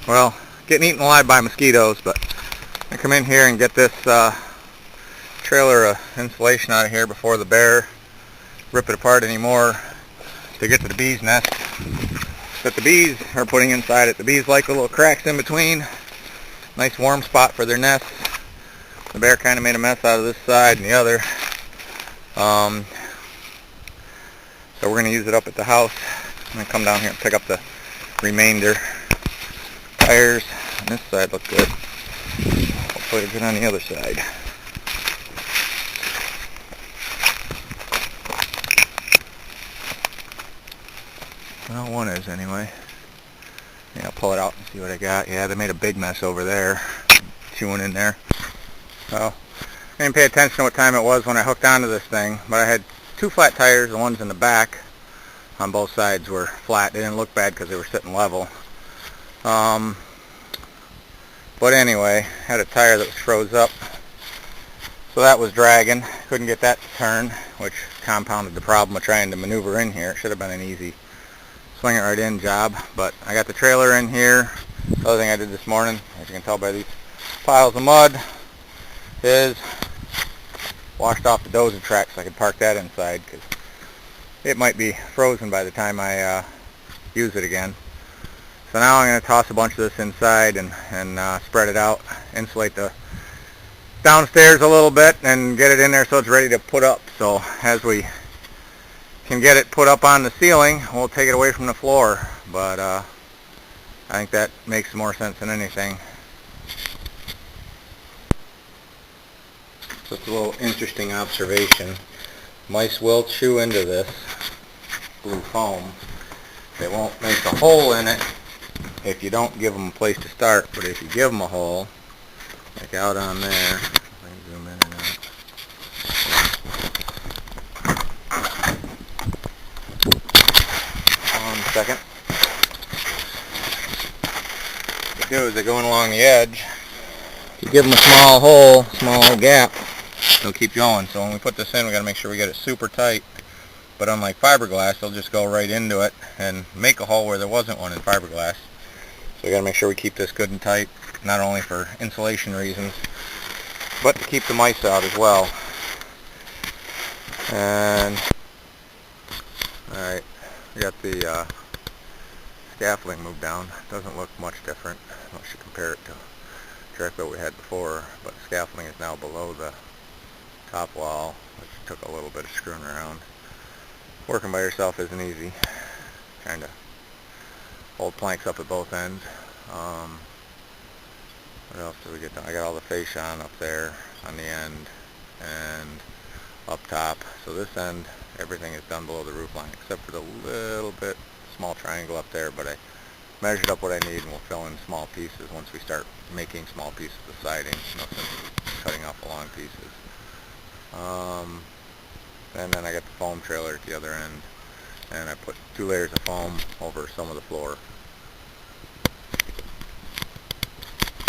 Well, getting eaten alive by mosquitoes, but I come in here and get this trailer insulation out of here before the bear rip it apart anymore to get to the bees' nest that the bees are putting inside it. The bees like the little cracks in between. Nice warm spot for their nests. The bear kind of made a mess out of this side and the other. So we're going to use it up at the house. I'm going to come down here and pick up the remainder. Tires on this side look good. Hopefully they're good on the other side. Well, one is anyway. Yeah, I'll pull it out and see what I got. Yeah, they made a big mess over there, chewing in there. So I didn't pay attention to what time it was when I hooked onto this thing, but I had two flat tires. The ones in the back on both sides were flat. They didn't look bad because they were sitting level. But anyway, had a tire that was froze up, so that was dragging. Couldn't get that to turn, which compounded the problem of trying to maneuver in here. It should have been an easy swing it right in job, but I got the trailer in here. The other thing I did this morning, as you can tell by these piles of mud, is washed off the dozer track so I could park that inside, because it might be frozen by the time I use it again. So now I'm going to toss a bunch of this inside and spread it out, insulate the downstairs a little bit, and get it in there so it's ready to put up. So as we can get it put up on the ceiling, we'll take it away from the floor. But I think that makes more sense than anything. Just a little interesting observation. Mice will chew into this blue foam. They won't make a hole in it if you don't give them a place to start, but if you give them a hole, like out on there, let me zoom in and out. One second. What they do is they go in along the edge. If you give them a small hole, small gap, they'll keep going. So when we put this in, we got to make sure we get it super tight. But unlike fiberglass, they'll just go right into it and make a hole where there wasn't one in fiberglass. So we got to make sure we keep this good and tight, not only for insulation reasons, but to keep the mice out as well. And alright, we got the scaffolding moved down. Doesn't look much different unless you compare it to directly what we had before, but the scaffolding is now below the top wall, which took a little bit of screwing around. Working by yourself isn't easy. Trying to hold planks up at both ends. What else did we get done? I got all the fascia on up there on the end and up top. So this end, everything is done below the roof line except for the little bit small triangle up there, but I measured up what I need and we'll fill in small pieces once we start making small pieces of siding. No sense cutting off the long pieces. And then I got the foam trailer at the other end, and I put 2 layers of foam over some of the floor